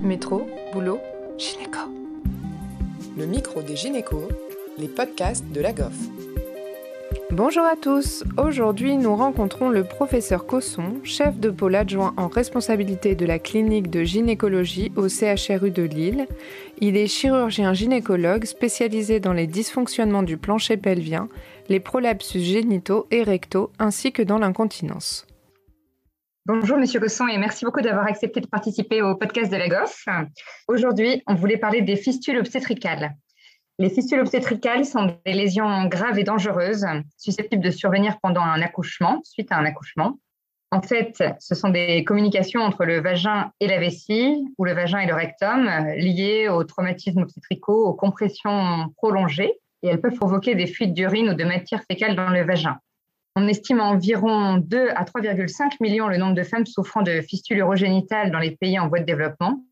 Métro, boulot, gynéco. Le micro des gynécos, les podcasts de la GOF. Bonjour à tous. Aujourd'hui, nous rencontrons le professeur Cosson, chef de pôle adjoint en responsabilité de la clinique de gynécologie au CHRU de Lille. Il est chirurgien gynécologue spécialisé dans les dysfonctionnements du plancher pelvien, les prolapsus génitaux et rectaux, ainsi que dans l'incontinence. Bonjour Monsieur Cosson et merci beaucoup d'avoir accepté de participer au podcast de la GOF. Aujourd'hui, on voulait parler des fistules obstétricales. Les fistules obstétricales sont des lésions graves et dangereuses, susceptibles de survenir pendant un accouchement, suite à un accouchement. En fait, ce sont des communications entre le vagin et la vessie, ou le vagin et le rectum, liées aux traumatismes obstétricaux, aux compressions prolongées, et elles peuvent provoquer des fuites d'urine ou de matière fécale dans le vagin. On estime à environ 2 à 3,5 millions le nombre de femmes souffrant de fistules urogénitales dans les pays en voie de développement,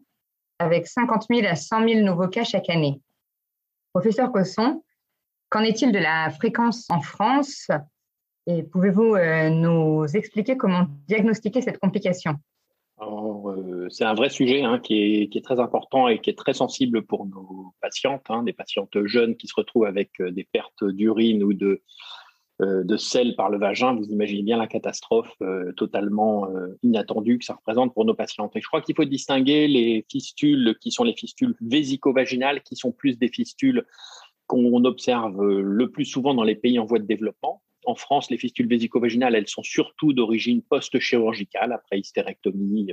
avec 50 000 à 100 000 nouveaux cas chaque année. Professeur Cosson, qu'en est-il de la fréquence en France et pouvez-vous nous expliquer comment diagnostiquer cette complication ? Alors, c'est un vrai sujet qui est très important et qui est très sensible pour nos patientes, des patientes jeunes qui se retrouvent avec des pertes d'urine ou de sel par le vagin. Vous imaginez bien la catastrophe totalement inattendue que ça représente pour nos patientes. Et je crois qu'il faut distinguer les fistules qui sont les fistules vésico-vaginales, qui sont plus des fistules qu'on observe le plus souvent dans les pays en voie de développement. En France, les fistules vésico-vaginales, elles sont surtout d'origine post-chirurgicale, après hystérectomie,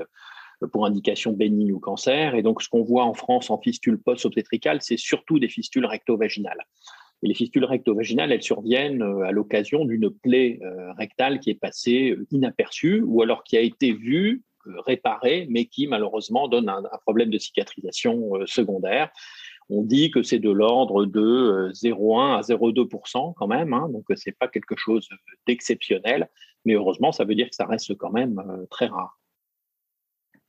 pour indication bénigne ou cancer. Et donc, ce qu'on voit en France en fistules post-obstétricales, c'est surtout des fistules recto-vaginales. Et les fistules recto-vaginales, elles surviennent à l'occasion d'une plaie rectale qui est passée inaperçue ou alors qui a été vue, réparée, mais qui malheureusement donne un problème de cicatrisation secondaire. On dit que c'est de l'ordre de 0,1 à 0,2% quand même, donc ce n'est pas quelque chose d'exceptionnel, mais heureusement, ça veut dire que ça reste quand même très rare.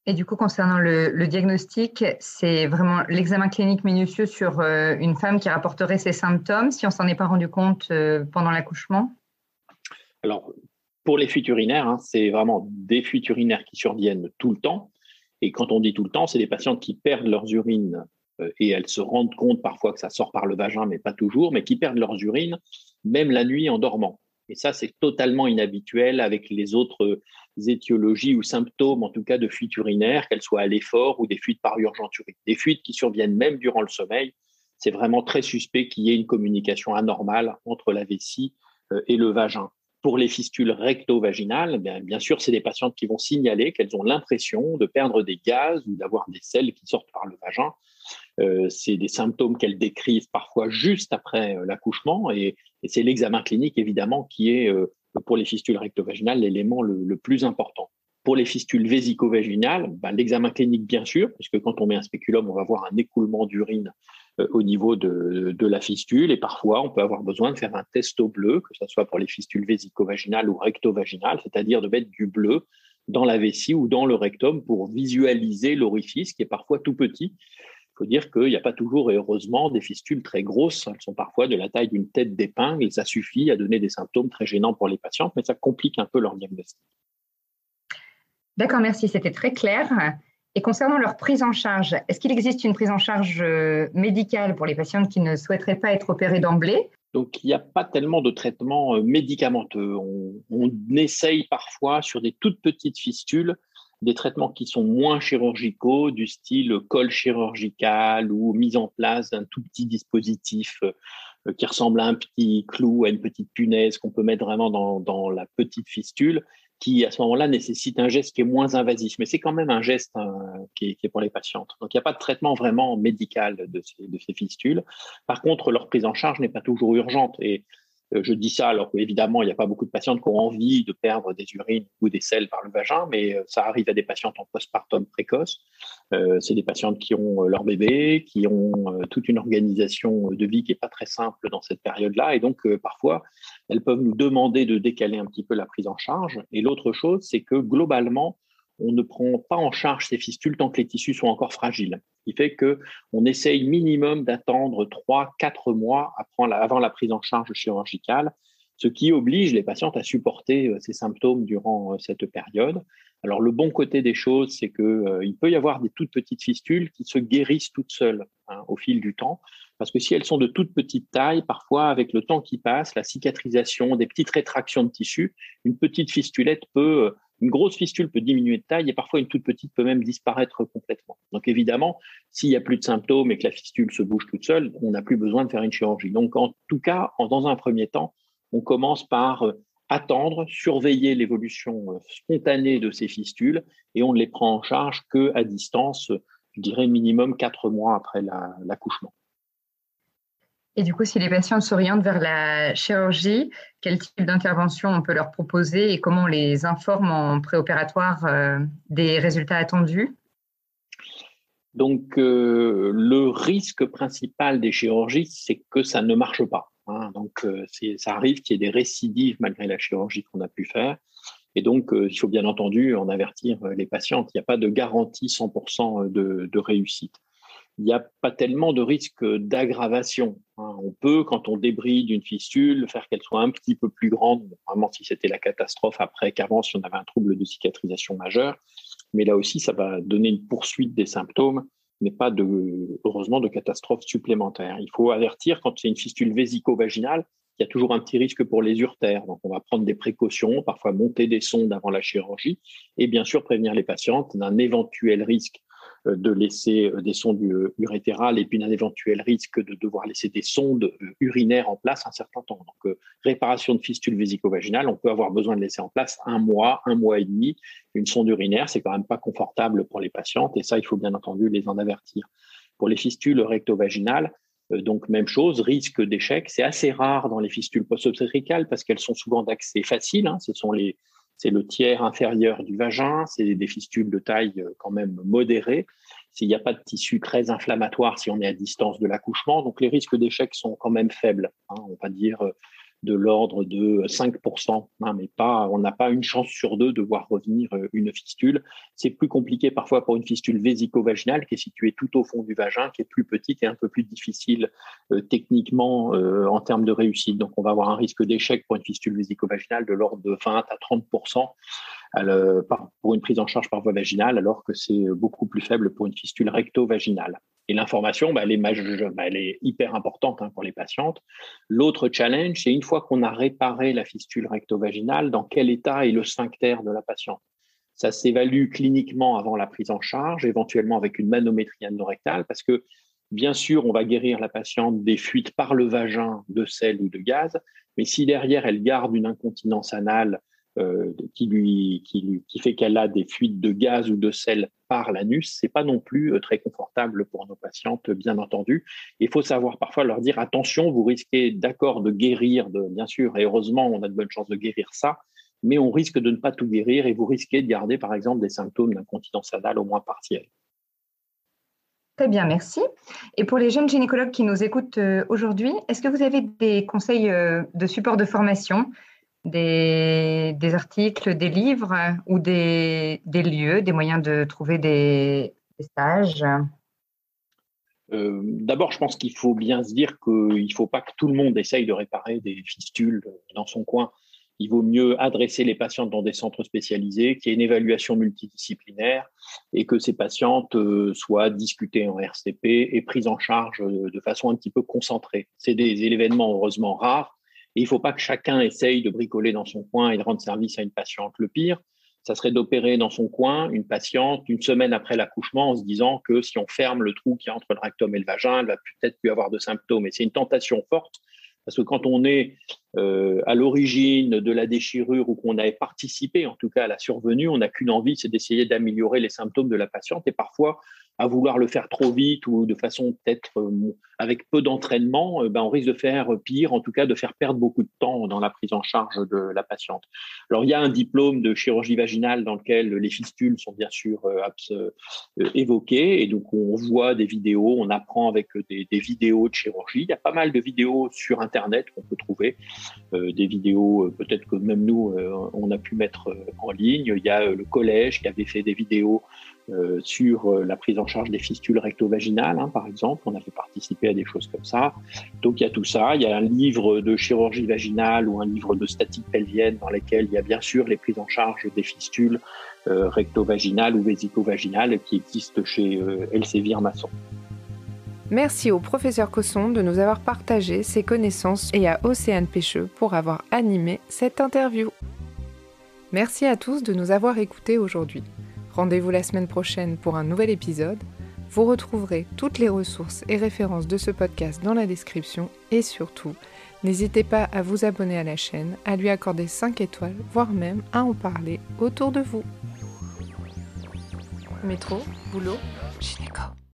Et du coup, concernant le diagnostic, c'est vraiment l'examen clinique minutieux sur une femme qui rapporterait ses symptômes si on ne s'en est pas rendu compte pendant l'accouchement ? Alors, pour les fuites urinaires, c'est vraiment des fuites urinaires qui surviennent tout le temps. Et quand on dit tout le temps, c'est des patientes qui perdent leurs urines et elles se rendent compte parfois que ça sort par le vagin, mais pas toujours, mais qui perdent leurs urines même la nuit en dormant. Et ça, c'est totalement inhabituel avec les autres étiologies ou symptômes, en tout cas de fuites urinaires, qu'elles soient à l'effort ou des fuites par urgenturie. Des fuites qui surviennent même durant le sommeil, c'est vraiment très suspect qu'il y ait une communication anormale entre la vessie et le vagin. Pour les fistules recto-vaginales, bien sûr, c'est des patientes qui vont signaler qu'elles ont l'impression de perdre des gaz ou d'avoir des selles qui sortent par le vagin. C'est des symptômes qu'elles décrivent parfois juste après l'accouchement et c'est l'examen clinique évidemment qui est pour les fistules recto-vaginales l'élément le plus important. Pour les fistules vésico-vaginales, l'examen clinique bien sûr, puisque quand on met un spéculum, on va voir un écoulement d'urine au niveau de la fistule et parfois on peut avoir besoin de faire un test au bleu, que ce soit pour les fistules vésico-vaginales ou recto-vaginales, c'est-à-dire de mettre du bleu dans la vessie ou dans le rectum pour visualiser l'orifice qui est parfois tout petit. Il faut dire qu'il n'y a pas toujours, et heureusement, des fistules très grosses. Elles sont parfois de la taille d'une tête d'épingle et ça suffit à donner des symptômes très gênants pour les patientes, mais ça complique un peu leur diagnostic. D'accord, merci, c'était très clair. Et concernant leur prise en charge, est-ce qu'il existe une prise en charge médicale pour les patientes qui ne souhaiteraient pas être opérées d'emblée ? Donc, il n'y a pas tellement de traitement médicamenteux. On essaye parfois sur des toutes petites fistules des traitements qui sont moins chirurgicaux, du style colle chirurgical ou mise en place d'un tout petit dispositif qui ressemble à un petit clou, à une petite punaise qu'on peut mettre vraiment dans la petite fistule, qui à ce moment-là nécessite un geste qui est moins invasif. Mais c'est quand même un geste qui est pour les patientes. Donc, il n'y a pas de traitement vraiment médical de ces fistules. Par contre, leur prise en charge n'est pas toujours urgente. Et je dis ça alors qu'évidemment, il n'y a pas beaucoup de patientes qui ont envie de perdre des urines ou des selles par le vagin, mais ça arrive à des patientes en postpartum précoce. C'est des patientes qui ont leur bébé, qui ont toute une organisation de vie qui n'est pas très simple dans cette période-là. Et donc, parfois, elles peuvent nous demander de décaler un petit peu la prise en charge. Et l'autre chose, c'est que globalement, on ne prend pas en charge ces fistules tant que les tissus sont encore fragiles. Ce qui fait qu'on essaye minimum d'attendre 3-4 mois avant la prise en charge chirurgicale, ce qui oblige les patientes à supporter ces symptômes durant cette période. Alors, le bon côté des choses, c'est qu'il peut y avoir des toutes petites fistules qui se guérissent toutes seules au fil du temps. Parce que si elles sont de toute petite taille, parfois, avec le temps qui passe, la cicatrisation, des petites rétractions de tissu, une petite fistulette une grosse fistule peut diminuer de taille et parfois une toute petite peut même disparaître complètement. Donc évidemment, s'il n'y a plus de symptômes et que la fistule se bouge toute seule, on n'a plus besoin de faire une chirurgie. Donc en tout cas, dans un premier temps, on commence par attendre, surveiller l'évolution spontanée de ces fistules et on ne les prend en charge qu'à distance, je dirais minimum 4 mois après l'accouchement. Et du coup, si les patients s'orientent vers la chirurgie, quel type d'intervention on peut leur proposer et comment on les informe en préopératoire des résultats attendus? Donc, le risque principal des chirurgies, c'est que ça ne marche pas. Donc, ça arrive qu'il y ait des récidives malgré la chirurgie qu'on a pu faire. Et donc, il faut bien entendu en avertir les patientes. Il n'y a pas de garantie 100% de réussite. Il n'y a pas tellement de risque d'aggravation. On peut, quand on débride une fistule, faire qu'elle soit un petit peu plus grande, vraiment si c'était la catastrophe après qu'avant, si on avait un trouble de cicatrisation majeur. Mais là aussi, ça va donner une poursuite des symptômes, mais pas heureusement de catastrophe supplémentaire. Il faut avertir quand c'est une fistule vésico-vaginale, il y a toujours un petit risque pour les urtères. Donc, on va prendre des précautions, parfois monter des sondes avant la chirurgie et bien sûr prévenir les patientes d'un éventuel risque de laisser des sondes urétérales et puis d'un éventuel risque de devoir laisser des sondes urinaires en place un certain temps. Donc, réparation de fistule vésico-vaginale, on peut avoir besoin de laisser en place 1 mois et demi. Une sonde urinaire, c'est quand même pas confortable pour les patientes et ça, il faut bien entendu les en avertir. Pour les fistules recto-vaginales, donc même chose, risque d'échec. C'est assez rare dans les fistules post-obstétricales parce qu'elles sont souvent d'accès facile. C'est le tiers inférieur du vagin, c'est des fistules de taille quand même modérée. S'il n'y a pas de tissu très inflammatoire, si on est à distance de l'accouchement, donc les risques d'échec sont quand même faibles. On va dire de l'ordre de 5%, mais on n'a pas une chance sur 2 de voir revenir une fistule. C'est plus compliqué parfois pour une fistule vésico-vaginale qui est située tout au fond du vagin, qui est plus petite et un peu plus difficile techniquement en termes de réussite. Donc, on va avoir un risque d'échec pour une fistule vésico-vaginale de l'ordre de 20 à 30% pour une prise en charge par voie vaginale, alors que c'est beaucoup plus faible pour une fistule recto-vaginale. Et l'information, elle est hyper importante pour les patientes. L'autre challenge, c'est une fois qu'on a réparé la fistule recto-vaginale, dans quel état est le sphincter de la patiente. Ça s'évalue cliniquement avant la prise en charge, éventuellement avec une manométrie anorectale, parce que bien sûr, on va guérir la patiente des fuites par le vagin de sel ou de gaz, mais si derrière elle garde une incontinence anale qui fait qu'elle a des fuites de gaz ou de sel par l'anus, c'est pas non plus très confortable pour nos patientes, bien entendu. Il faut savoir parfois leur dire attention, vous risquez d'accord de guérir, bien sûr, et heureusement on a de bonnes chances de guérir ça, mais on risque de ne pas tout guérir et vous risquez de garder par exemple des symptômes d'incontinence anale au moins partielle. Très bien, merci. Et pour les jeunes gynécologues qui nous écoutent aujourd'hui, est-ce que vous avez des conseils de support de formation, des articles, des livres ou des lieux, des moyens de trouver des stages? D'abord, je pense qu'il faut bien se dire qu'il ne faut pas que tout le monde essaye de réparer des fistules dans son coin. Il vaut mieux adresser les patientes dans des centres spécialisés, qu'il y ait une évaluation multidisciplinaire et que ces patientes soient discutées en RCP et prises en charge de façon un petit peu concentrée. C'est des événements heureusement rares. Et il ne faut pas que chacun essaye de bricoler dans son coin et de rendre service à une patiente. Le pire, ça serait d'opérer dans son coin une patiente une semaine après l'accouchement en se disant que si on ferme le trou qui est entre le rectum et le vagin, elle va peut-être plus avoir de symptômes. Et c'est une tentation forte parce que quand on est à l'origine de la déchirure ou qu'on avait participé en tout cas à la survenue, on n'a qu'une envie, c'est d'essayer d'améliorer les symptômes de la patiente. Et parfois, à vouloir le faire trop vite ou de façon peut-être avec peu d'entraînement, on risque de faire pire, en tout cas de faire perdre beaucoup de temps dans la prise en charge de la patiente. Alors, il y a un diplôme de chirurgie vaginale dans lequel les fistules sont bien sûr évoquées et donc on voit des vidéos, on apprend avec des vidéos de chirurgie. Il y a pas mal de vidéos sur Internet qu'on peut trouver, des vidéos peut-être que même nous, on a pu mettre en ligne. Il y a le collège qui avait fait des vidéos sur la prise en charge des fistules recto-vaginales, par exemple. On avait participé à des choses comme ça. Donc, il y a tout ça. Il y a un livre de chirurgie vaginale ou un livre de statique pelvienne dans lesquels il y a bien sûr les prises en charge des fistules recto-vaginale ou vésico-vaginale qui existe chez Elsevier Masson. Merci au professeur Cosson de nous avoir partagé ses connaissances et à Océane Pêcheux pour avoir animé cette interview. Merci à tous de nous avoir écoutés aujourd'hui. Rendez-vous la semaine prochaine pour un nouvel épisode. Vous retrouverez toutes les ressources et références de ce podcast dans la description et surtout, n'hésitez pas à vous abonner à la chaîne, à lui accorder 5 étoiles, voire même à en parler autour de vous. Métro, boulot, gynéco.